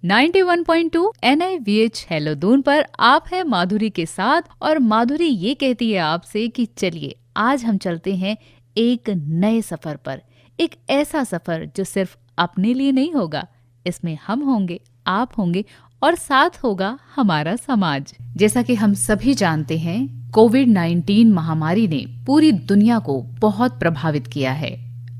91.2 NIVH hello Doon पर आप हैं माधुरी के साथ और माधुरी ये कहती है आपसे कि चलिए आज हम चलते हैं एक नए सफर पर। एक ऐसा सफर जो सिर्फ अपने लिए नहीं होगा, इसमें हम होंगे, आप होंगे और साथ होगा हमारा समाज। जैसा कि हम सभी जानते हैं, कोविड-19 महामारी ने पूरी दुनिया को बहुत प्रभावित किया है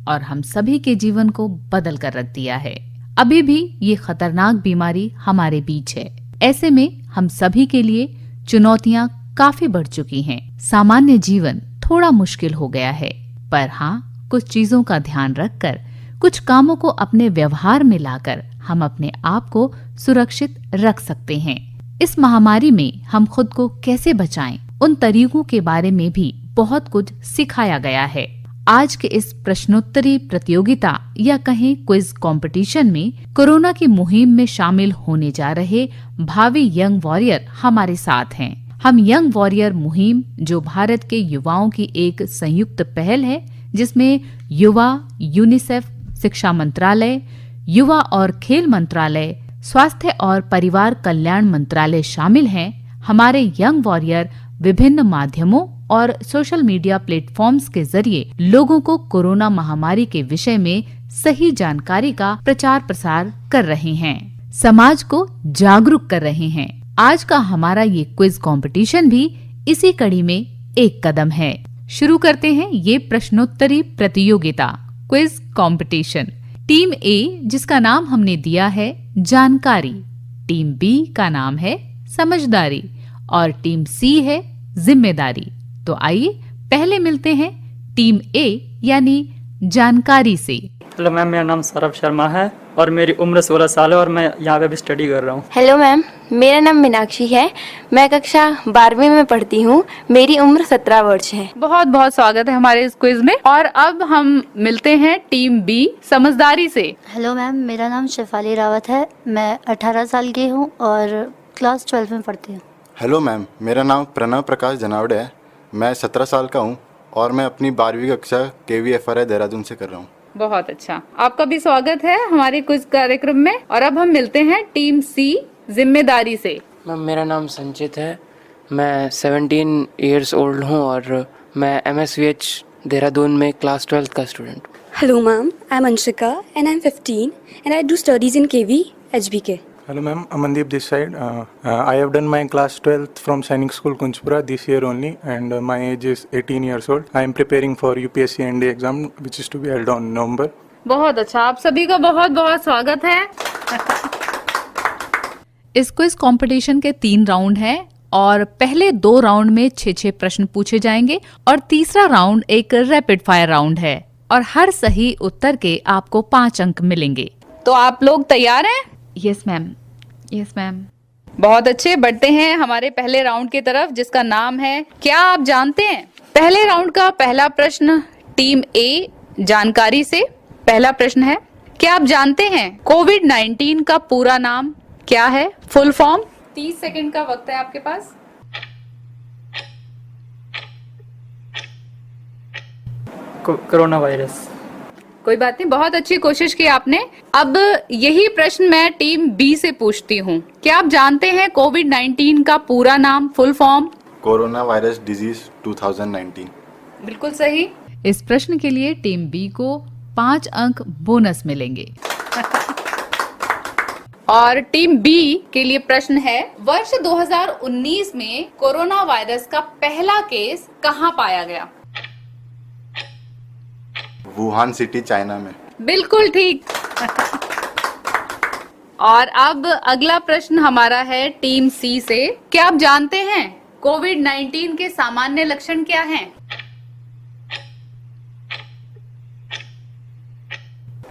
और हम सभी के जीवन को बदल कर रख दिया है। अभी भी ये खतरनाक बीमारी हमारे बीच है। ऐसे में हम सभी के लिए चुनौतियां काफी बढ़ चुकी हैं। सामान्य जीवन थोड़ा मुश्किल हो गया है, पर हाँ, कुछ चीजों का ध्यान रखकर, कुछ कामों को अपने व्यवहार में लाकर हम अपने आप को सुरक्षित रख सकते हैं। इस महामारी में हम खुद को कैसे बचाएं, उन तरीकों के बारे में भी बहुत कुछ सिखाया गया है। आज के इस प्रश्नोत्तरी प्रतियोगिता या कहें क्विज कंपटीशन में कोरोना की मुहिम में शामिल होने जा रहे भावी यंग वॉरियर हमारे साथ हैं। हम यंग वॉरियर मुहिम, जो भारत के युवाओं की एक संयुक्त पहल है, जिसमें युवा, यूनिसेफ, शिक्षा मंत्रालय, युवा और खेल मंत्रालय, स्वास्थ्य और परिवार कल्याण मंत्रालय शामिल हैं। हमारे यंग वॉरियर विभिन्न माध्यमों और सोशल मीडिया प्लेटफॉर्म्स के जरिए लोगों को कोरोना महामारी के विषय में सही जानकारी का प्रचार प्रसार कर रहे हैं, समाज को जागरूक कर रहे हैं। आज का हमारा ये क्विज कंपटीशन भी इसी कड़ी में एक कदम है। शुरू करते हैं ये प्रश्नोत्तरी प्रतियोगिता, क्विज कंपटीशन। टीम ए, जिसका नाम हमने दिया है जानकारी, टीम बी का नाम है समझदारी और टीम सी है जिम्मेदारी। तो आइए पहले मिलते हैं टीम ए यानी जानकारी से। हेलो मैम, मेरा नाम सौरभ शर्मा है और मेरी उम्र 16 साल है और मैं यहाँ पे भी स्टडी कर रहा हूँ। हेलो मैम, मेरा नाम मीनाक्षी है, मैं कक्षा 12वीं में पढ़ती हूँ, मेरी उम्र 17 वर्ष है। बहुत बहुत स्वागत है हमारे इस क्विज में। और अब हम मिलते हैं टीम बी समझदारी से। हेलो मैम, मेरा नाम शेफाली रावत है, मैं 18 साल की हूँ और क्लास 12 में पढ़ती हूँ। हेलो मैम, मेरा नाम प्रणव प्रकाश जनावड़े है, मैं 17 साल का हूँ और मैं अपनी 12वीं कक्षा KVFRI देहरादून से कर रहा हूँ। बहुत अच्छा, आपका भी स्वागत है हमारे क्विज कार्यक्रम में। और अब हम मिलते हैं टीम सी जिम्मेदारी से। मैम, मेरा नाम संचित है, मैं 17 इयर्स ओल्ड हूँ और मैं MSVH देहरादून में क्लास 12th का student. Hello ma'am, I'm Anshika and I'm 15 and I do studies in KV HBK. Hello ma'am, Amandeep this side. I have done my class 12th from Sainik School Kunchpura this year only and my age is 18 years old. I am preparing for UPSC ND exam which is to be held on November. बहुत अच्छा, आप सभी का बहुत बहुत स्वागत है। इस क्विज कंपटीशन के 3 राउंड हैं और पहले 2 राउंड में 6 प्रश्न पूछे जाएंगे और तीसरा राउंड एक रैपिड फायर राउंड है और हर सही उत्तर के आपको 5 अंक मिलेंगे। तो आप लोग तैयार हैं? Yes ma'am, yes ma'am. बहुत अच्छे, बढ़ते हैं हमारे पहले राउंड की तरफ, जिसका नाम है क्या आप जानते हैं। पहले राउंड का पहला प्रश्न टीम ए जानकारी से। पहला प्रश्न है, क्या आप जानते हैं कोविड-19 का पूरा नाम क्या है, फुल फॉर्म। 30 सेकंड का वक्त है आपके पास। Corona virus. कोई बात नहीं, बहुत अच्छी कोशिश की आपने। अब यही प्रश्न मैं टीम बी से पूछती हूँ, क्या आप जानते हैं कोविड-19 का पूरा नाम, full form. Corona virus disease 2019। बिल्कुल सही। इस प्रश्न के लिए टीम बी को 5 अंक बोनस मिलेंगे। और टीम बी के लिए प्रश्न है, वर्ष 2019 में कोरोना वायरस का पहला केस कहाँ पाया गया। वुहान सिटी, चाइना में। बिल्कुल ठीक। और अब अगला प्रश्न हमारा है टीम सी से। क्या आप जानते हैं कोविड-19 के सामान्य लक्षण क्या हैं?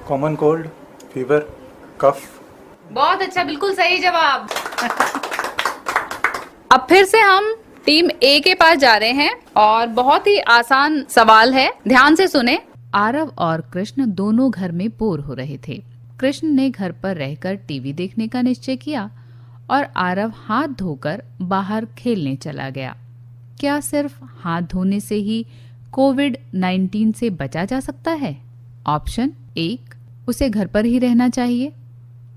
कॉमन कोल्ड, फीवर, कफ। बहुत अच्छा, बिल्कुल सही जवाब। अब फिर से हम टीम ए के पास जा रहे हैं और बहुत ही आसान सवाल है, ध्यान से सुने। आरव और कृष्ण दोनों घर में बोर हो रहे थे। कृष्ण ने घर पर रहकर टीवी देखने का निश्चय किया और आरव हाथ धोकर बाहर खेलने चला गया। क्या सिर्फ हाथ धोने से ही कोविड-19 से बचा जा सकता है? ऑप्शन 1, उसे घर पर ही रहना चाहिए।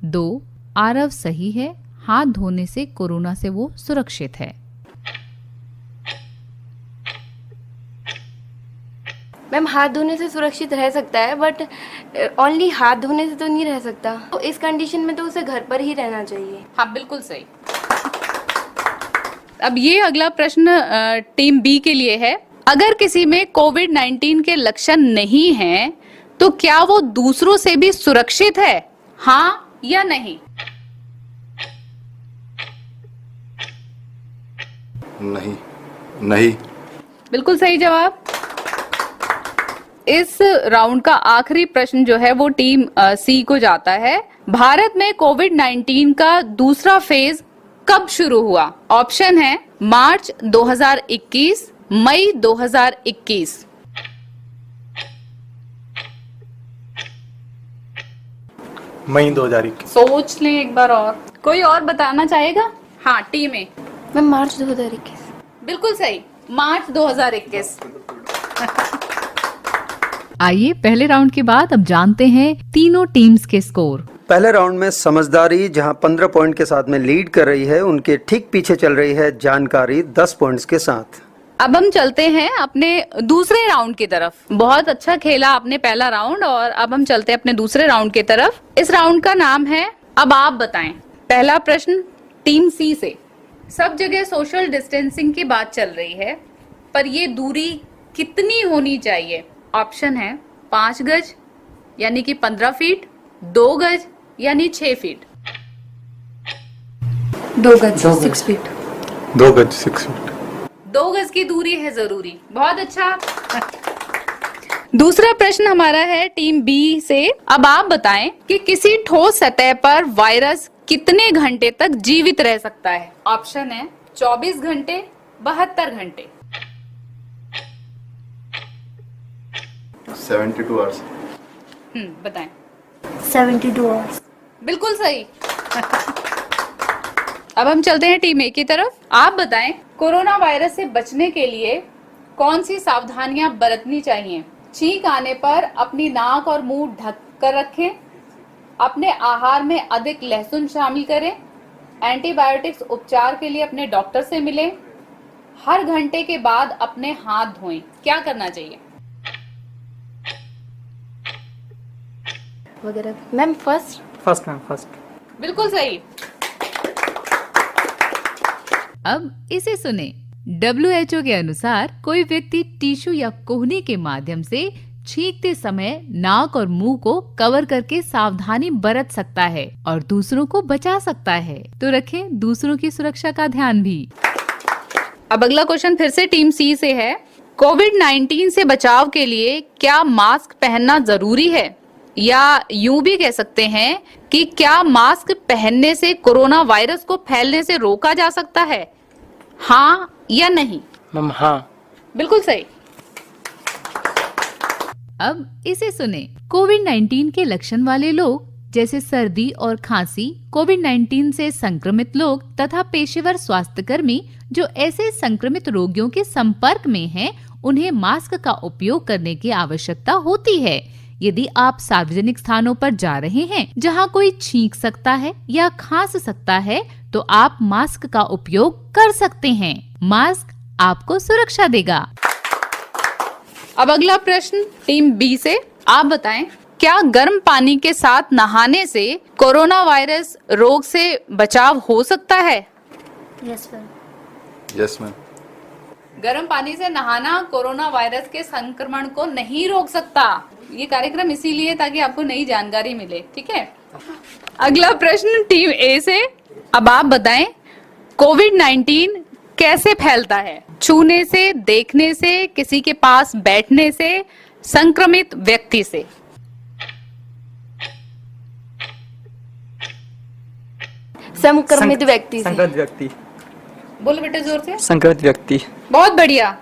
2, आरव सही है, हाथ धोने से कोरोना से वो सुरक्षित है। मैम हाथ धोने से सुरक्षित रह सकता है, बट ओनली हाथ धोने से तो नहीं रह सकता। तो इस कंडीशन में तो उसे घर पर ही रहना चाहिए। हाँ, बिल्कुल सही। अब ये अगला प्रश्न टीम बी के लिए है। अगर किसी में कोविड-19 के लक्षण नहीं हैं, तो क्या वो दूसरों से भी सुरक्षित है, हाँ या नहीं? नहीं। नहीं। बिल्कुल सही जवाब। इस राउंड का आखिरी प्रश्न जो है वो टीम सी को जाता है। भारत में कोविड-19 का दूसरा फेज कब शुरू हुआ? ऑप्शन है मार्च 2021, मई 2021। मई 2021। सोच लें एक बार और। कोई और बताना चाहेगा? हाँ, टीम ए। मैम मार्च 2021। बिल्कुल सही, मार्च 2021। आइए पहले राउंड के बाद अब जानते हैं तीनों टीम्स के स्कोर। पहले राउंड में समझदारी जहां 15 पॉइंट के साथ में लीड कर रही है, उनके ठीक पीछे चल रही है जानकारी 10 पॉइंट्स के साथ। अब हम चलते हैं अपने दूसरे राउंड की तरफ। बहुत अच्छा खेला आपने पहला राउंड, और अब हम चलते हैं अपने दूसरे राउंड की तरफ। इस राउंड का नाम है अब आप बताएं। पहला प्रश्न टीम सी से। सब जगह सोशल डिस्टेंसिंग की बात चल रही है, पर ये दूरी कितनी होनी चाहिए? ऑप्शन है 5 गज यानी कि 15 फीट, 2 गज यानी 6 फीट। 2 गज 6 फीट। 2 गज 6 फीट। 2 गज की दूरी है जरूरी। बहुत अच्छा। दूसरा प्रश्न हमारा है टीम बी से। अब आप बताएं कि किसी ठोस सतह पर वायरस कितने घंटे तक जीवित रह सकता है? ऑप्शन है 24 घंटे, 72 घंटे। 72 आवर्स। बताएं। 72 आवर्स। बिल्कुल सही। अब हम चलते हैं टीम ए की तरफ। आप बताएं कोरोना वायरस से बचने के लिए कौन सी सावधानियां बरतनी चाहिए? छींक आने पर अपनी नाक और मुंह ढक कर रखें, अपने आहार में अधिक लहसुन शामिल करें, एंटीबायोटिक्स उपचार के लिए अपने डॉक्टर से मिलें, हर घंटे के बाद अपने हाथ धोएं। क्या करना चाहिए? वगैरह। Ma'am first. Ma'am first. बिल्कुल सही। अब इसे सुने। WHO के अनुसार कोई व्यक्ति टिश्यू या कोहनी के माध्यम से छींकते समय नाक और मुंह को कवर करके सावधानी बरत सकता है और दूसरों को बचा सकता है। तो रखें दूसरों की सुरक्षा का ध्यान भी। अब अगला क्वेश्चन फिर से टीम सी से है। कोविड-19 से बचाव के लिए क्या मास्क पहनना जरूरी है, या यूं भी कह सकते हैं कि क्या मास्क पहनने से कोरोना वायरस को फैलने से रोका जा सकता है, हाँ या नहीं? मैम हाँ। बिल्कुल सही। अब इसे सुने। कोविड-19 के लक्षण वाले लोग जैसे सर्दी और खांसी, कोविड-19 से संक्रमित लोग तथा पेशेवर स्वास्थ्यकर्मी जो ऐसे संक्रमित रोगियों के संपर्क में हैं, उन्हें मास्क का उपयोग करने की आवश्यकता होती है। यदि आप सार्वजनिक स्थानों पर जा रहे हैं जहां कोई छींक सकता है या खांस सकता है, तो आप मास्क का उपयोग कर सकते हैं। मास्क आपको सुरक्षा देगा। अब अगला प्रश्न टीम बी से। आप बताएं क्या गर्म पानी के साथ नहाने से कोरोना वायरस रोग से बचाव हो सकता है? Yes ma'am. Yes ma'am. गर्म पानी से नहाना कोरोना वायरस के संक्रमण को नहीं रोक सकता। ये कार्यक्रम इसीलिए ताकि आपको नई जानकारी मिले, ठीक है। अगला प्रश्न टीम ए से। अब आप बताएं कोविड-19 कैसे फैलता है? छूने से, देखने से, किसी के पास बैठने से, संक्रमित व्यक्ति से? संक्रमित व्यक्ति से। संक्रमित व्यक्ति। बोलो बेटे जोर से। संक्रमित व्यक्ति। बहुत बढ़िया।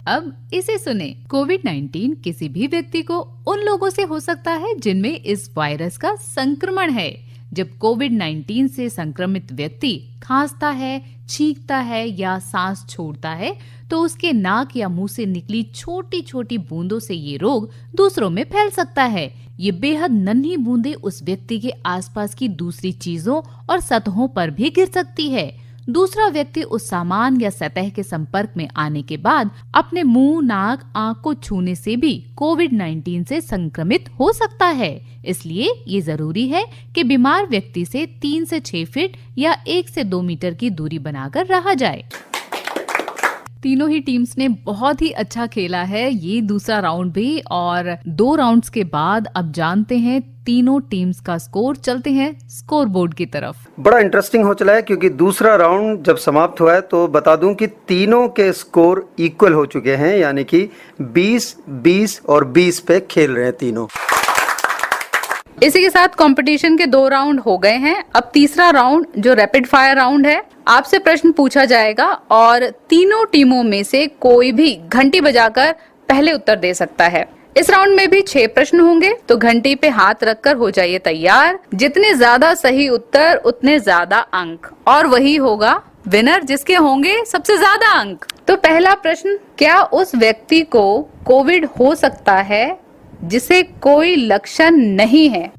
अब इसे सुने। कोविड-19 किसी भी व्यक्ति को उन लोगों से हो सकता है जिनमें इस वायरस का संक्रमण है। जब कोविड-19 से संक्रमित व्यक्ति खांसता है, छींकता है या सांस छोड़ता है तो उसके नाक या मुंह से निकली छोटी छोटी बूंदों से ये रोग दूसरों में फैल सकता है। ये बेहद नन्ही बूंदें उस व्यक्ति के आसपास की दूसरी चीजों और सतहों पर भी गिर सकती है। दूसरा व्यक्ति उस सामान या सतह के संपर्क में आने के बाद अपने मुंह, नाक, आंख को छूने से भी कोविड-19 से संक्रमित हो सकता है। इसलिए ये जरूरी है कि बीमार व्यक्ति से 3 से 6 फीट या 1 से 2 मीटर की दूरी बनाकर रहा जाए। तीनों ही टीम्स ने बहुत ही अच्छा खेला है ये दूसरा राउंड भी, और 2 राउंड्स के बाद अब जानते हैं तीनों टीम्स का स्कोर। चलते हैं स्कोर बोर्ड की तरफ। बड़ा इंटरेस्टिंग हो चला है क्योंकि दूसरा राउंड जब समाप्त हुआ है तो बता दूं कि तीनों के स्कोर इक्वल हो चुके हैं, यानी कि 20, 20 और 20 पे खेल रहे हैं तीनों। इसी के साथ कंपटीशन के 2 राउंड हो गए हैं। अब तीसरा राउंड जो रैपिड फायर राउंड है, आपसे प्रश्न पूछा जाएगा और तीनों टीमों में से कोई भी घंटी बजाकर पहले उत्तर दे सकता है। इस राउंड में भी 6 प्रश्न होंगे, तो घंटी पे हाथ रखकर हो जाइए तैयार। जितने ज्यादा सही उत्तर उतने ज्यादा अंक, और वही होगा विनर जिसके होंगे सबसे ज्यादा अंक। तो पहला प्रश्न, क्या उस व्यक्ति को कोविड हो सकता है जिसे कोई लक्षण नहीं है?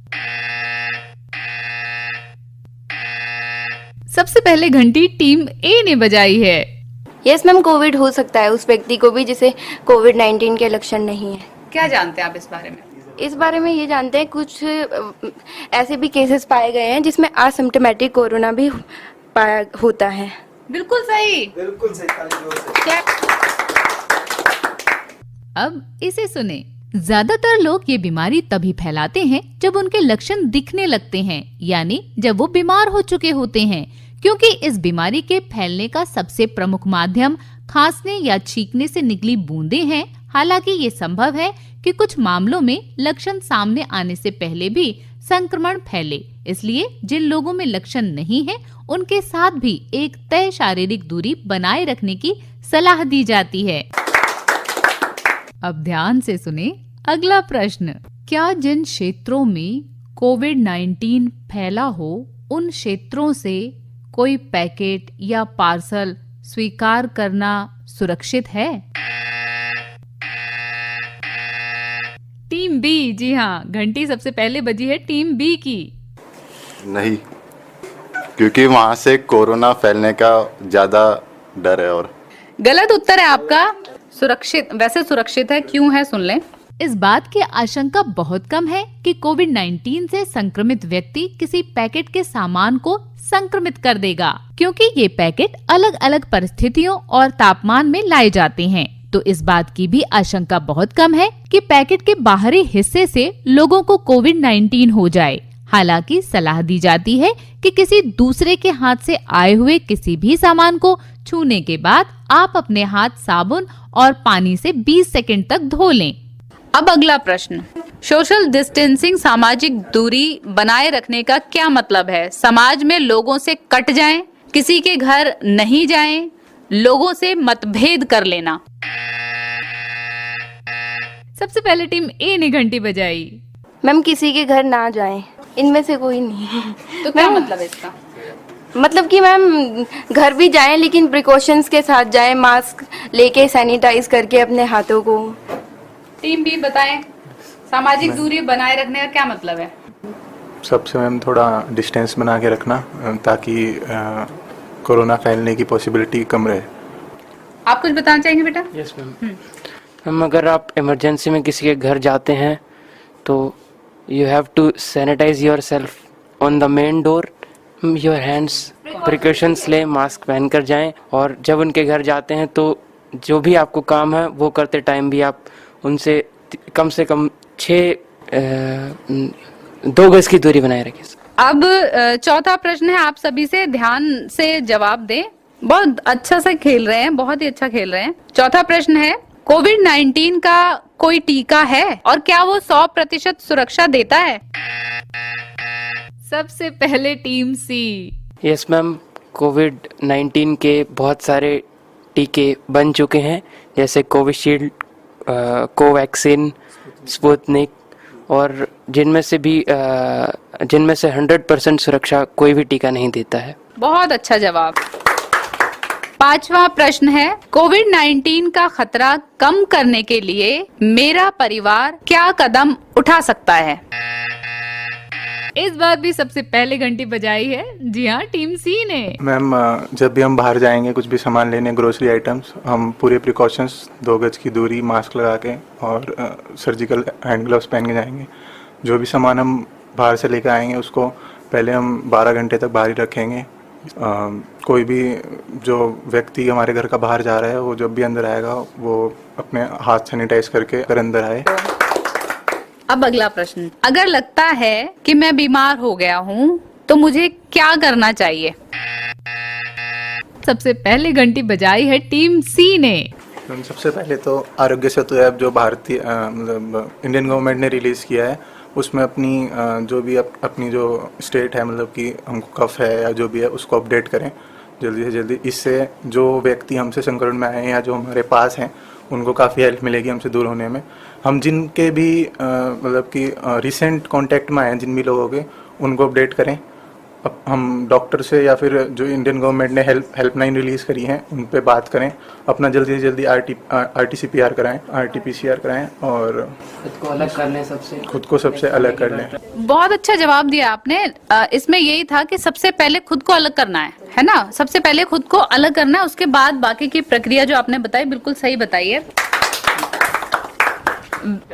सबसे पहले घंटी टीम ए ने बजाई है। यस मैम, कोविड हो सकता है उस व्यक्ति को भी जिसे कोविड-19 के लक्षण नहीं है। क्या जानते हैं आप इस बारे में? इस बारे में ये जानते हैं, कुछ ऐसे भी केसेस पाए गए हैं जिसमें असिम्प्टोमेटिक कोरोना भी पाया होता है। बिल्कुल सही। बिल्कुल सही। अब इसे सुने। ज्यादातर लोग ये बीमारी तभी फैलाते हैं जब उनके लक्षण दिखने लगते हैं, यानी जब वो बीमार हो चुके होते हैं, क्योंकि इस बीमारी के फैलने का सबसे प्रमुख माध्यम खांसने या छींकने से निकली बूंदें हैं। हालांकि ये संभव है कि कुछ मामलों में लक्षण सामने आने से पहले भी संक्रमण फैले, इसलिए जिन लोगों में लक्षण नहीं है उनके साथ भी एक तय शारीरिक दूरी बनाए रखने की सलाह दी जाती है। अब ध्यान से सुने अगला प्रश्न। क्या जिन क्षेत्रों में कोविड-19 फैला हो उन क्षेत्रों से कोई पैकेट या पार्सल स्वीकार करना सुरक्षित है? टीम बी, जी हाँ, घंटी सबसे पहले बजी है टीम बी की। नहीं, क्योंकि वहाँ से कोरोना फैलने का ज़्यादा डर है। और गलत उत्तर है आपका। सुरक्षित, वैसे सुरक्षित है, क्यों है सुन लें। इस बात की आशंका बहुत कम है कि कोविड-19 से संक्रमित व्यक्ति किसी पैकेट के सामान को संक्रमित कर देगा, क्योंकि ये पैकेट अलग अलग परिस्थितियों और तापमान में लाए जाते हैं। तो इस बात की भी आशंका बहुत कम है कि पैकेट के बाहरी हिस्से से लोगों को कोविड-19 हो जाए। हालांकि सलाह दी जाती है कि किसी दूसरे के हाथ से आए हुए किसी भी सामान को छूने के बाद आप अपने हाथ साबुन और पानी से 20 सेकंड तक धो लें। अब अगला प्रश्न, सोशल डिस्टेंसिंग, सामाजिक दूरी बनाए रखने का क्या मतलब है? समाज में लोगों से कट जाएं, किसी के घर नहीं जाएं, लोगों से मतभेद कर लेना। सबसे पहले टीम ए ने घंटी बजाई। मैम, किसी के घर ना जाएं, इनमें से कोई नहीं। तो क्या मतलब है इसका? मतलब कि मैम घर भी जाएं लेकिन प्रिकॉशंस के साथ जाएं, मास्क लेके सैनिटाइज करके अपने हाथों को। टीम बी बताएं, सामाजिक दूरी बनाए रखने का क्या मतलब है? सबसे मैम थोड़ा डिस्टेंस बना के रखना ताकि कोरोना फैलने की पॉसिबिलिटी कम रहे। आप कुछ बताना चाहेंगे बेटा? Yes ma'am. हम अगर आप इमरजेंसी में किसी के घर जाते हैं तो you have to sanitise your self on the main door, your hands, precautions लें, मास्क पहन कर जाएं। और जब उनके घर जाते हैं तो जो भी आपको काम है वो करते टाइम भी आप उनसे कम से कम 2 गज की दूरी बनाए रखें। अब चौथा प्रश्न है, आप सभी से ध्यान से जवाब दें। बहुत अच्छा से खेल रहे हैं, बहुत ही अच्छा खेल रहे हैं। चौथा प्रश्न है, कोविड-19 का कोई टीका है और क्या वो 100% सुरक्षा देता है? सबसे पहले टीम सी। यस मैम, कोविड-19 के बहुत सारे टीके बन चुके हैं, जैसे कोविशील्ड, कोवैक्सीन, स्पुतनिक और जिनमें से 100% सुरक्षा कोई भी टीका नहीं देता है। बहुत अच्छा जवाब। पांचवा प्रश्न है, कोविड-19 का खतरा कम करने के लिए मेरा परिवार क्या कदम उठा सकता है? इस बार भी सबसे पहले घंटी बजाई है, जी हाँ, टीम सी ने। मैम जब भी हम बाहर जाएंगे कुछ भी सामान लेने, ग्रोसरी आइटम्स, हम पूरे प्रिकॉशंस 2 गज की दूरी, मास्क लगा के और सर्जिकल हैंड ग्लव्स पहन के जाएंगे। जो भी सामान हम बाहर से लेकर आएंगे उसको पहले हम 12 घंटे तक बाहर ही रखेंगे। कोई भी जो व्यक्ति हमारे घर का बाहर जा रहा है वो जब भी अंदर आएगा वो अपने हाथ सैनिटाइज करके अगर अंदर आए। अब अगला प्रश्न, अगर लगता है कि मैं बीमार हो गया हूँ तो मुझे क्या करना चाहिए? सबसे पहले घंटी बजाई है टीम सी ने। सबसे पहले तो आरोग्य सेतु ऐप जो भारतीय मतलब इंडियन गवर्नमेंट ने रिलीज़ किया है, उसमें अपनी जो भी अपनी जो स्टेट है, मतलब कि हमको कफ है या जो भी है उसको अपडेट करें जल्दी से जल्दी। इससे जो व्यक्ति हमसे संक्रमण में आए हैं या जो हमारे पास हैं उनको काफ़ी हेल्प मिलेगी हमसे दूर होने में। हम जिनके भी मतलब कि रिसेंट कांटेक्ट में आए हैं जिन भी लोगों के, उनको अपडेट करें। अब हम डॉक्टर से या फिर जो इंडियन गवर्नमेंट ने हेल्पलाइन रिलीज़ करी हैं उन पे बात करें, अपना जल्दी से जल्दी RT-PCR कराएं, RT-PCR कराएं और खुद को सबसे अलग कर लें। बहुत अच्छा जवाब दिया आपने। इसमें यही था कि सबसे पहले खुद को अलग करना है ना? सबसे पहले खुद को अलग करना है, उसके बाद बाकी की प्रक्रिया जो आपने बताई बिल्कुल सही बताई है।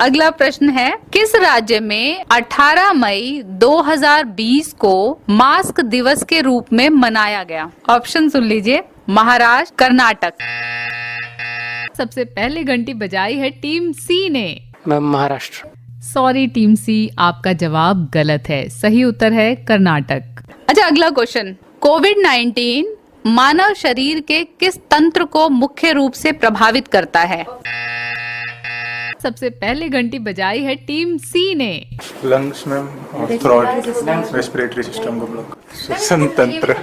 अगला प्रश्न है, किस राज्य में 18 मई 2020 को मास्क दिवस के रूप में मनाया गया? ऑप्शन सुन लीजिए, महाराष्ट्र, कर्नाटक। सबसे पहले घंटी बजाई है टीम सी ने। महाराष्ट्र। सॉरी टीम सी, आपका जवाब गलत है। सही उत्तर है कर्नाटक। अच्छा, अगला क्वेश्चन, कोविड-19 मानव शरीर के किस तंत्र को मुख्य रूप से प्रभावित करता है? सबसे पहले घंटी बजाई है टीम सी ने। लंग्स में और थ्रोट, रेस्पिरेटरी सिस्टम को ब्लॉक, श्वसन तंत्र,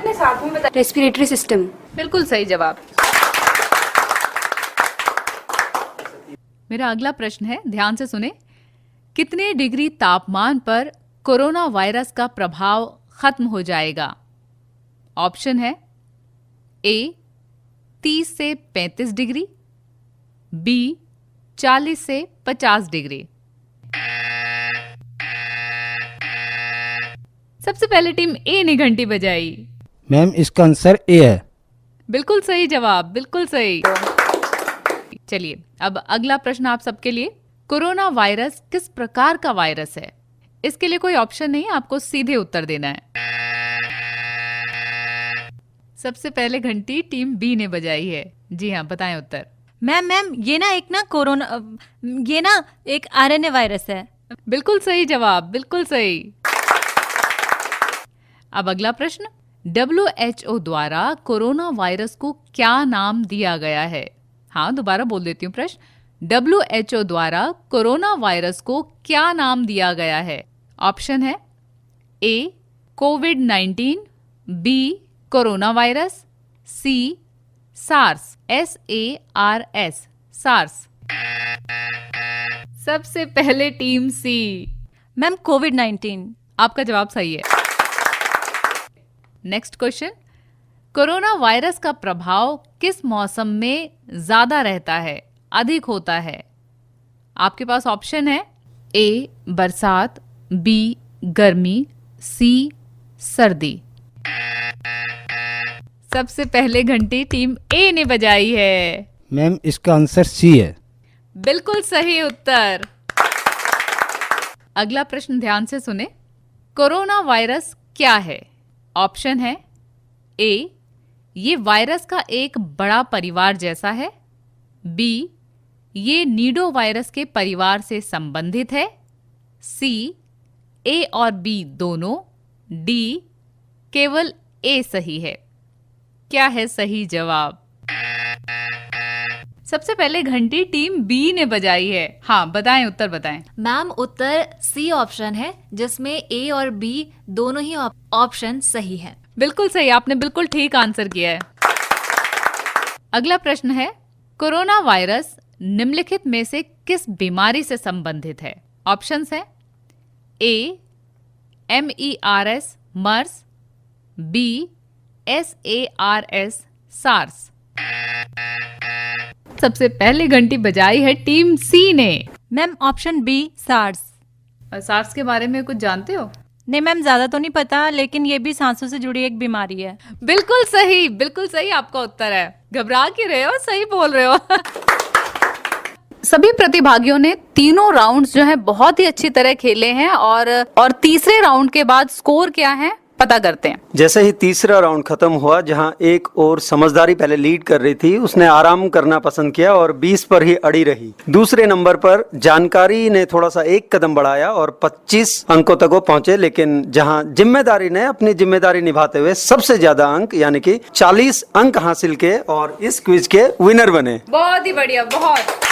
रेस्पिरेटरी सिस्टम। बिल्कुल सही जवाब। मेरा अगला प्रश्न है, ध्यान से सुने, कितने डिग्री तापमान पर कोरोना वायरस का प्रभाव खत्म हो जाएगा? ऑप्शन है ए 30 से 35 डिग्री, बी 40 से 50 डिग्री। सबसे पहले टीम ए ने घंटी बजाई। मैम इसका आंसर ए है। बिल्कुल सही जवाब, बिल्कुल सही। चलिए, अब अगला प्रश्न आप सबके लिए, कोरोना वायरस किस प्रकार का वायरस है? इसके लिए कोई ऑप्शन नहीं, आपको सीधे उत्तर देना है। सबसे पहले घंटी टीम बी ने बजाई है। जी हाँ, बताएं उत्तर। मैम ये ना एक RNA वायरस है। बिल्कुल सही जवाब, बिल्कुल सही। अब अगला प्रश्न, WHO द्वारा कोरोना वायरस को क्या नाम दिया गया है? हाँ, दोबारा बोल देती हूँ प्रश्न, WHO द्वारा कोरोना वायरस को क्या नाम दिया गया है? ऑप्शन है ए कोविड-19, बी कोरोना वायरस, सी सार्स, SARS, सार्स। सबसे पहले टीम सी। मैम कोविड-19। आपका जवाब सही है। नेक्स्ट क्वेश्चन, कोरोना वायरस का प्रभाव किस मौसम में ज्यादा रहता है, अधिक होता है? आपके पास ऑप्शन है ए बरसात, बी गर्मी, सी सर्दी। सबसे पहले घंटी टीम ए ने बजाई है। मैम इसका आंसर सी है। बिल्कुल सही उत्तर। अगला प्रश्न ध्यान से सुने, कोरोना वायरस क्या है? ऑप्शन है ए ये वायरस का एक बड़ा परिवार जैसा है, बी ये नीडो वायरस के परिवार से संबंधित है, सी ए और बी दोनों, डी केवल ए सही है। क्या है सही जवाब? सबसे पहले घंटी टीम बी ने बजाई है। हाँ, बताएं, उत्तर बताएं। मैम उत्तर सी ऑप्शन है, जिसमें ए और बी दोनों ही ऑप्शन सही है। बिल्कुल सही, आपने बिल्कुल ठीक आंसर किया है। अगला प्रश्न है, कोरोना वायरस निम्नलिखित में से किस बीमारी से संबंधित है? ऑप्शंस हैं A MERS MERS, B SARS SARS. सबसे पहले घंटी बजाई है टीम सी ने। Ma'am option B SARS. SARS के बारे में कुछ जानते हो? नहीं मैम, ज़्यादा तो नहीं पता, लेकिन ये भी सांसों से जुड़ी एक बीमारी है। बिल्कुल सही आपका उत्तर है। घबरा क्यों रहे हो, सही बोल रहे हो। सभी प्रतिभागियों ने तीनों राउंड्स जो है बहुत ही अच्छी तरह खेले हैं और तीसरे राउंड के बाद स्कोर क्या है पता करते हैं। जैसे ही तीसरा राउंड खत्म हुआ, जहां एक और समझदारी पहले लीड कर रही थी, उसने आराम करना पसंद किया और 20 पर ही अड़ी रही। दूसरे नंबर पर जानकारी ने थोड़ा सा एक कदम बढ़ाया और 25 अंकों तक वो पहुंचे, लेकिन जहां जिम्मेदारी ने अपनी जिम्मेदारी निभाते हुए सबसे ज्यादा अंक यानी कि 40 अंक हासिल किए और इस क्विज के विनर बने। बहुत ही बढ़िया, बहुत।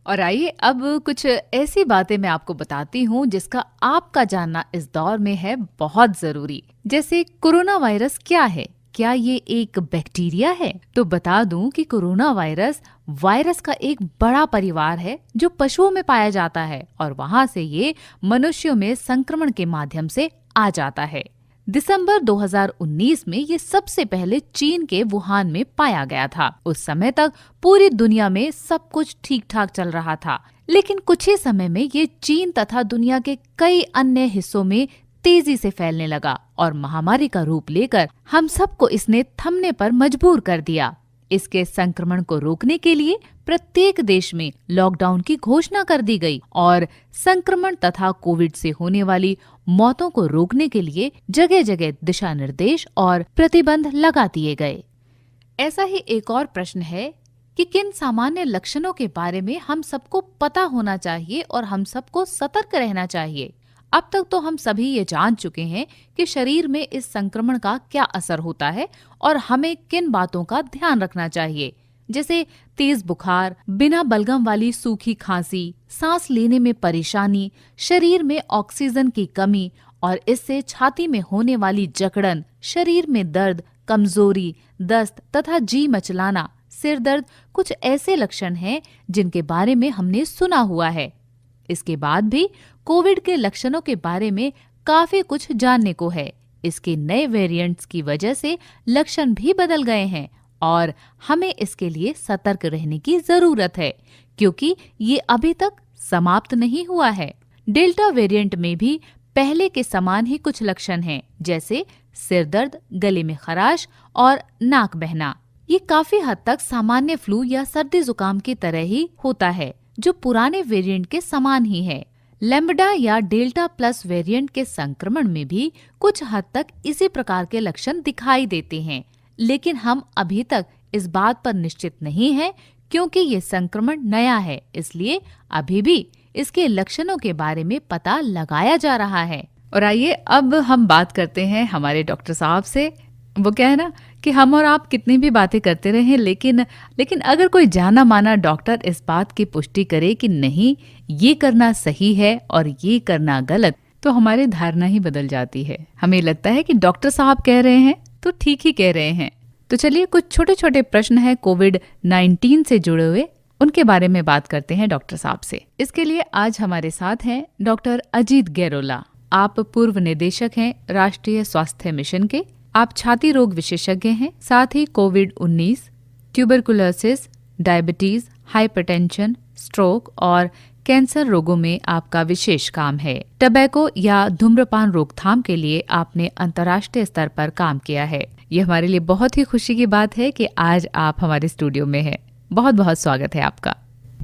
और आइए अब कुछ ऐसी बातें मैं आपको बताती हूँ जिसका आपका जानना इस दौर में है बहुत जरूरी। जैसे कोरोना वायरस क्या है, क्या ये एक बैक्टीरिया है? तो बता दूं कि कोरोना वायरस का एक बड़ा परिवार है जो पशुओं में पाया जाता है और वहां से ये मनुष्यों में संक्रमण के माध्यम से आ जाता है। दिसंबर 2019 में ये सबसे पहले चीन के वुहान में पाया गया था। उस समय तक पूरी दुनिया में सब कुछ ठीक ठाक चल रहा था, लेकिन कुछ ही समय में ये चीन तथा दुनिया के कई अन्य हिस्सों में तेजी से फैलने लगा और महामारी का रूप लेकर हम सबको इसने थमने पर मजबूर कर दिया। इसके संक्रमण को रोकने के लिए प्रत्येक देश में लॉकडाउन की घोषणा कर दी गई और संक्रमण तथा कोविड से होने वाली मौतों को रोकने के लिए जगह जगह दिशा निर्देश और प्रतिबंध लगा दिए गए। ऐसा ही एक और प्रश्न है कि किन सामान्य लक्षणों के बारे में हम सबको पता होना चाहिए और हम सबको सतर्क रहना चाहिए। अब तक तो हम सभी ये जान चुके हैं कि शरीर में इस संक्रमण का क्या असर होता है और हमें किन बातों का ध्यान रखना चाहिए, जैसे तेज बुखार, बिना बलगम वाली सूखी खांसी, सांस लेने में परेशानी, शरीर में ऑक्सीजन की कमी और इससे छाती में होने वाली जकड़न, शरीर में दर्द, कमजोरी, दस्त तथा जी मचलाना, सिर दर्द कुछ ऐसे लक्षण हैं जिनके बारे में हमने सुना हुआ है। इसके बाद भी कोविड के लक्षणों के बारे में काफी कुछ जानने को है। इसके नए वेरिएंट्स की वजह से लक्षण भी बदल गए हैं और हमें इसके लिए सतर्क रहने की जरूरत है, क्योंकि ये अभी तक समाप्त नहीं हुआ है। डेल्टा वेरिएंट में भी पहले के समान ही कुछ लक्षण हैं, जैसे सिर दर्द, गले में खराश और नाक बहना। ये काफी हद तक सामान्य फ्लू या सर्दी जुकाम की तरह ही होता है, जो पुराने वेरिएंट के समान ही है। लैम्बडा या डेल्टा प्लस वेरिएंट के संक्रमण में भी कुछ हद तक इसी प्रकार के लक्षण दिखाई देते हैं, लेकिन हम अभी तक इस बात पर निश्चित नहीं है क्योंकि ये संक्रमण नया है, इसलिए अभी भी इसके लक्षणों के बारे में पता लगाया जा रहा है। और आइए अब हम बात करते हैं हमारे डॉक्टर साहब से। वो क्या है ना कि हम और आप कितनी भी बातें करते रहें, लेकिन अगर कोई जाना माना डॉक्टर इस बात की पुष्टि करे कि नहीं ये करना सही है और ये करना गलत, तो हमारी धारणा ही बदल जाती है। हमें लगता है कि डॉक्टर साहब कह रहे हैं तो ठीक ही कह रहे हैं। तो चलिए कुछ छोटे छोटे प्रश्न हैं कोविड-19 से जुड़े हुए, उनके बारे में बात करते हैं डॉक्टर साहब से। इसके लिए आज हमारे साथ हैं डॉक्टर अजीत गैरोला। आप पूर्व निदेशक हैं राष्ट्रीय स्वास्थ्य मिशन के। आप छाती रोग विशेषज्ञ हैं, साथ ही कोविड-19, ट्यूबरकुलोसिस, डायबिटीज, हाइपरटेंशन, स्ट्रोक और कैंसर रोगों में आपका विशेष काम है। टबैको या धूम्रपान रोकथाम के लिए आपने अंतर्राष्ट्रीय स्तर पर काम किया है। ये हमारे लिए बहुत ही खुशी की बात है कि आज आप हमारे स्टूडियो में हैं। बहुत बहुत स्वागत है आपका।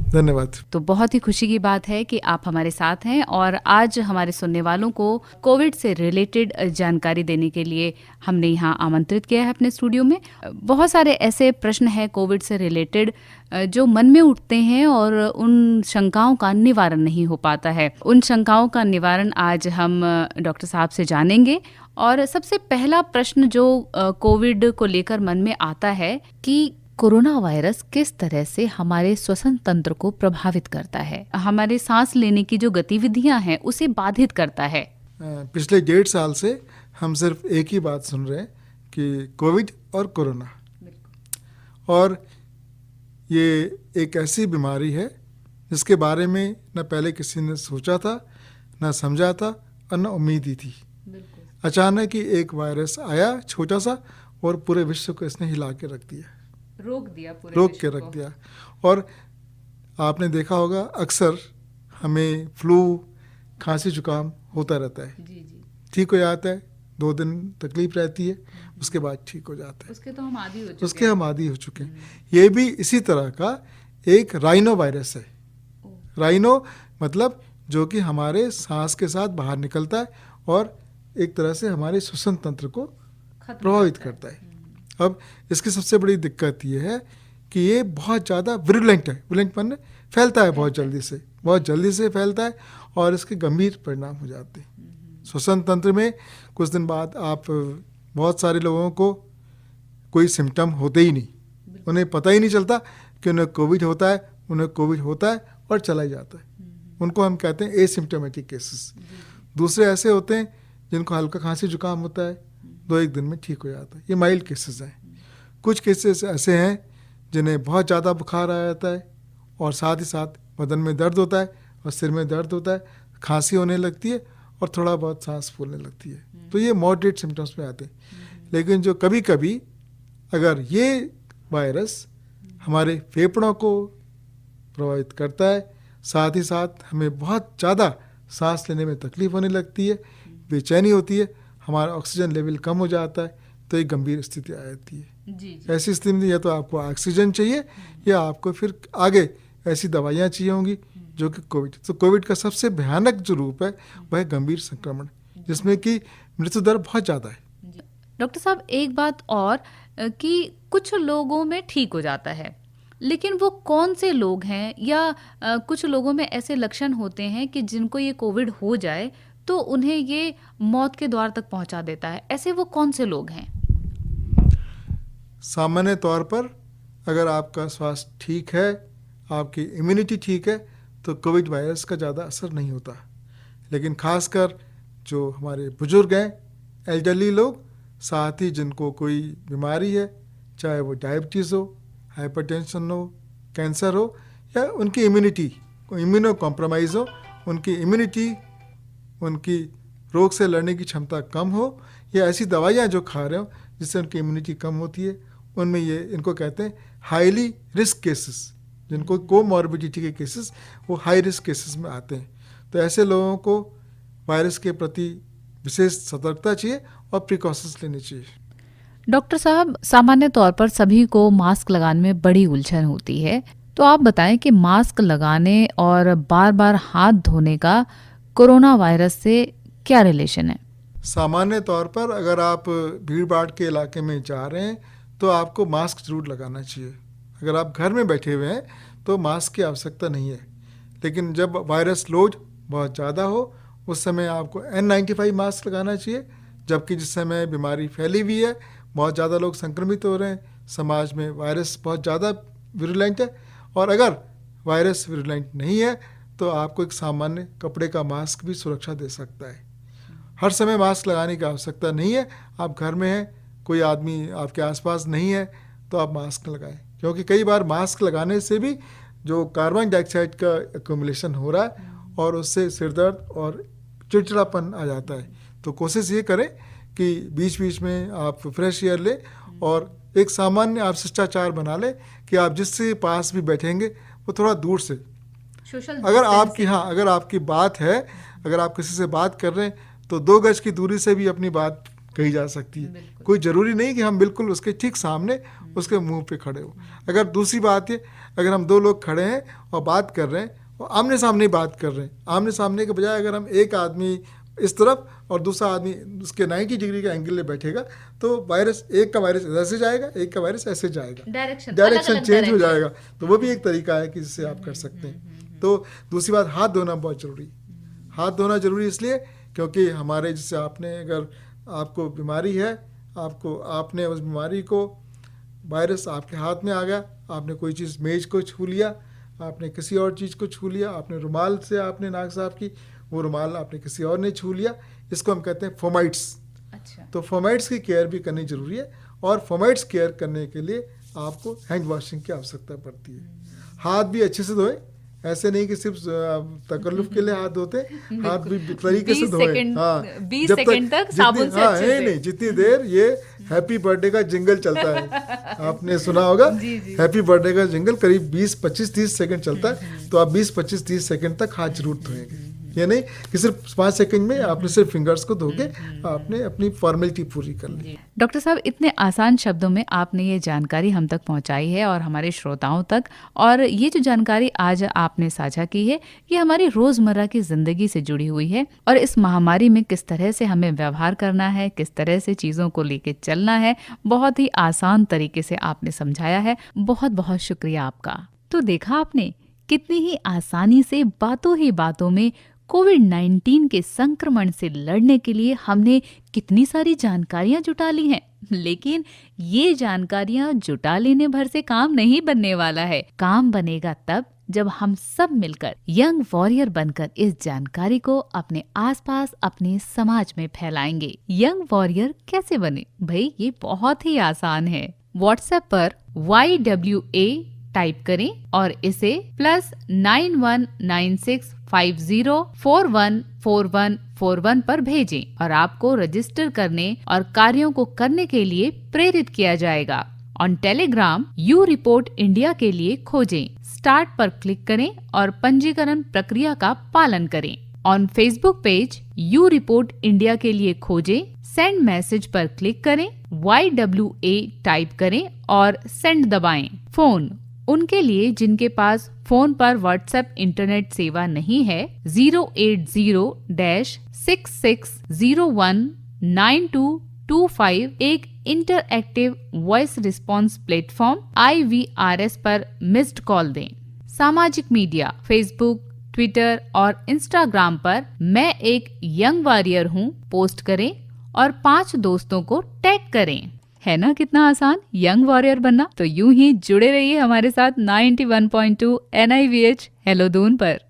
धन्यवाद। तो बहुत ही खुशी की बात है कि आप हमारे साथ हैं और आज हमारे सुनने वालों को कोविड से रिलेटेड जानकारी देने के लिए हमने यहाँ आमंत्रित किया है अपने स्टूडियो में। बहुत सारे ऐसे प्रश्न हैं कोविड से रिलेटेड जो मन में उठते हैं और उन शंकाओं का निवारण नहीं हो पाता है। उन शंकाओं का निवारण आज हम डॉक्टर साहब से जानेंगे। और सबसे पहला प्रश्न जो कोविड को लेकर मन में आता है कि कोरोना वायरस किस तरह से हमारे श्वसन तंत्र को प्रभावित करता है, हमारे सांस लेने की जो गतिविधियां हैं उसे बाधित करता है। पिछले 1.5 साल से हम सिर्फ एक ही बात सुन रहे हैं कि कोविड और कोरोना, और ये एक ऐसी बीमारी है जिसके बारे में न पहले किसी ने सोचा था, न समझा था और न उम्मीद ही थी। अचानक ही एक वायरस आया छोटा सा और पूरे विश्व को इसने हिला के रख दिया, रोक के रख दिया। और आपने देखा होगा अक्सर हमें फ्लू, खांसी, जुकाम होता रहता है, ठीक हो जाता है, 2 दिन तकलीफ रहती है, उसके बाद ठीक हो जाता है। उसके हम आदी हो चुके हैं। ये भी इसी तरह का एक राइनो वायरस है। राइनो मतलब जो कि हमारे सांस के साथ बाहर निकलता है और एक तरह से हमारे श्वसन तंत्र को प्रभावित करता है। अब इसकी सबसे बड़ी दिक्कत ये है कि ये बहुत ज़्यादा विरुलेंट है। विरुलेंट माने फैलता है बहुत जल्दी से फैलता है और इसके गंभीर परिणाम हो जाते हैं श्वसन तंत्र में। कुछ दिन बाद आप बहुत सारे लोगों को कोई सिम्टम होते ही नहीं, उन्हें पता ही नहीं चलता कि उन्हें कोविड होता है और चला ही जाता है। उनको हम कहते हैं एसिम्प्टोमेटिक केसेस। दूसरे ऐसे होते हैं जिनको हल्का खांसी जुकाम होता है, 2-1 दिन में ठीक हो जाता है, ये माइल्ड केसेस हैं। कुछ केसेस ऐसे हैं जिन्हें बहुत ज़्यादा बुखार आ जाता है और साथ ही साथ बदन में दर्द होता है और सिर में दर्द होता है, खांसी होने लगती है और थोड़ा बहुत सांस फूलने लगती है। तो ये मॉडरेट सिम्टम्स में आते हैं। लेकिन जो कभी कभी अगर ये वायरस हमारे फेफड़ों को प्रभावित करता है, साथ ही साथ हमें बहुत ज़्यादा सांस लेने में तकलीफ होने लगती है, बेचैनी होती है, हमारा ऑक्सीजन लेवल कम हो जाता है, तो एक गंभीर स्थिति आ जाती है। ऐसी स्थिति में या तो आपको ऑक्सीजन चाहिए या आपको फिर आगे ऐसी दवाइयाँ चाहिए होंगी जो कि कोविड का सबसे भयानक जो रूप है वह है गंभीर संक्रमण, जिसमें कि मृत्यु दर बहुत ज़्यादा है। डॉक्टर साहब, एक बात और कि कुछ लोगों में ठीक हो जाता है, लेकिन वो कौन से लोग हैं या कुछ लोगों में ऐसे लक्षण होते हैं कि जिनको ये कोविड हो जाए तो उन्हें ये मौत के द्वार तक पहुंचा देता है, ऐसे वो कौन से लोग हैं? सामान्य तौर पर अगर आपका स्वास्थ्य ठीक है, आपकी इम्यूनिटी ठीक है, तो कोविड वायरस का ज़्यादा असर नहीं होता। लेकिन खासकर जो हमारे बुजुर्ग हैं, एल्डरली लोग, साथ ही जिनको कोई बीमारी है, चाहे वो डायबिटीज़ हो, हाइपरटेंशन हो, कैंसर हो, या उनकी इम्यूनिटी इम्यूनो कॉम्प्रोमाइज़ हो, उनकी इम्यूनिटी, उनकी रोग से लड़ने की क्षमता कम हो, या ऐसी दवाइयाँ जो खा रहे हो जिससे उनकी इम्यूनिटी कम होती है, उनमें ये इनको कहते हैं हाईली रिस्क केसेस, जिनको कोमॉर्बिडिटी के केसेस वो हाई रिस्क केसेस में आते हैं। तो ऐसे लोगों को वायरस के प्रति विशेष सतर्कता चाहिए और प्रिकॉशंस लेने चाहिए। डॉक्टर साहब, सामान्य तौर पर सभी को मास्क लगाने में बड़ी उलझन होती है, तो आप बताएं कि मास्क लगाने और बार बार हाथ धोने का कोरोना वायरस से क्या रिलेशन है? सामान्य तौर पर अगर आप भीड़ भाड़ के इलाके में जा रहे हैं तो आपको मास्क जरूर लगाना चाहिए। अगर आप घर में बैठे हुए हैं तो मास्क की आवश्यकता नहीं है। लेकिन जब वायरस लोड बहुत ज़्यादा हो उस समय आपको N95 मास्क लगाना चाहिए, जबकि जिस समय बीमारी फैली हुई है, बहुत ज़्यादा लोग संक्रमित हो रहे हैं, समाज में वायरस बहुत ज़्यादा विरुलेंट है। और अगर वायरस विरुलेंट नहीं है तो आपको एक सामान्य कपड़े का मास्क भी सुरक्षा दे सकता है। हर समय मास्क लगाने की आवश्यकता नहीं है। आप घर में हैं, कोई आदमी आपके आसपास नहीं है तो आप मास्क लगाएं, क्योंकि कई बार मास्क लगाने से भी जो कार्बन डाइऑक्साइड का एक्यूमुलेशन हो रहा है और उससे सिरदर्द और चिड़चिड़ापन आ जाता है। तो कोशिश ये करें कि बीच बीच में आप फ्रेश एयर लें और एक सामान्य आप शिष्टाचार बना लें कि आप जिससे पास भी बैठेंगे वो थोड़ा दूर से, अगर आपकी बात है, अगर आप किसी से बात कर रहे हैं तो 2 गज की दूरी से भी अपनी बात कही जा सकती है। कोई ज़रूरी नहीं कि हम बिल्कुल उसके ठीक सामने उसके मुंह पे खड़े हो। अगर दूसरी बात ये, अगर हम 2 लोग खड़े हैं और बात कर रहे हैं और आमने सामने बात कर रहे हैं, आमने सामने के बजाय अगर हम एक आदमी इस तरफ और दूसरा आदमी उसके 90 डिग्री के एंगल में बैठेगा तो वायरस, एक का वायरस ऐसे जाएगा, एक का वायरस ऐसे जाएगा, डायरेक्शन चेंज हो जाएगा। तो वो भी एक तरीका है कि जिससे आप कर सकते हैं। तो दूसरी बात, हाथ धोना बहुत ज़रूरी। हाथ धोना ज़रूरी इसलिए क्योंकि हमारे जैसे आपने, अगर आपको बीमारी है, आपने उस बीमारी को, वायरस आपके हाथ में आ गया, आपने कोई चीज़, मेज को छू लिया, आपने किसी और चीज़ को छू लिया, आपने रुमाल से आपने नाक साफ की, वो रुमाल आपने किसी और ने छू लिया, इसको हम कहते हैं फोमाइट्स। अच्छा। तो फोमाइट्स की केयर भी करनी ज़रूरी है और फोमाइट्स केयर करने के लिए आपको हैंड वॉशिंग की आवश्यकता पड़ती है। हाथ भी अच्छे से धोएं, ऐसे नहीं कि सिर्फ तकल्लुफ के लिए हाथ धोते, हाथ भी तरीके से 20 धोए। सेकंड, हाँ, 20 जब सेकंड तक साबुन से अच्छे से। नहीं, जितनी देर ये हैप्पी बर्थडे का जिंगल चलता है, आपने सुना होगा, हैप्पी बर्थडे का जिंगल करीब 20, 25, 30 सेकंड चलता है, तो आप 20, 25, 30 सेकंड तक हाथ जरूर धोएंगे। ये नहीं कि सिर्फ 5 सेकंड में आपने सिर्फ फिंगर्स को धो के आपने अपनी फॉर्मेलिटी पूरी कर ली। डॉक्टर साहब, इतने आसान शब्दों में आपने ये जानकारी हम तक पहुंचाई है और हमारे श्रोताओं तक, और ये जो जानकारी आज आपने साझा की है ये हमारी रोजमर्रा की जिंदगी से जुड़ी हुई है, और इस महामारी में किस तरह से हमें व्यवहार करना है, किस तरह से चीजों को लेके चलना है, बहुत ही आसान तरीके से आपने समझाया है। बहुत बहुत शुक्रिया आपका। तो देखा आपने कितनी ही आसानी से बातों ही बातों में कोविड-19 के संक्रमण से लड़ने के लिए हमने कितनी सारी जानकारियां जुटा ली हैं। लेकिन ये जानकारियां जुटा लेने भर से काम नहीं बनने वाला है। काम बनेगा तब जब हम सब मिलकर यंग वॉरियर बनकर इस जानकारी को अपने आसपास, अपने समाज में फैलाएंगे। यंग वॉरियर कैसे बने? भाई ये बहुत ही आसान है। व्हाट्सएप पर YWA टाइप करें और इसे +919650414141 पर भेजें और आपको रजिस्टर करने और कार्यों को करने के लिए प्रेरित किया जाएगा। On Telegram you report India के लिए खोजें, स्टार्ट पर क्लिक करें और पंजीकरण प्रक्रिया का पालन करें। On Facebook page you report India के लिए खोजें, सेंड मैसेज पर क्लिक करें, YWA टाइप करें और सेंड दबाएं। फोन उनके लिए जिनके पास फोन पर व्हाट्सएप इंटरनेट सेवा नहीं है, 080-66019225 एक interactive voice response platform IVRS पर मिस्ड कॉल दें। सामाजिक मीडिया फेसबुक, ट्विटर और इंस्टाग्राम पर मैं एक यंग वॉरियर हूँ पोस्ट करें और 5 दोस्तों को टैग करें। है ना कितना आसान यंग वॉरियर बनना? तो यूं ही जुड़े रहिए हमारे साथ 91.2 NIVH हेलो दून पर।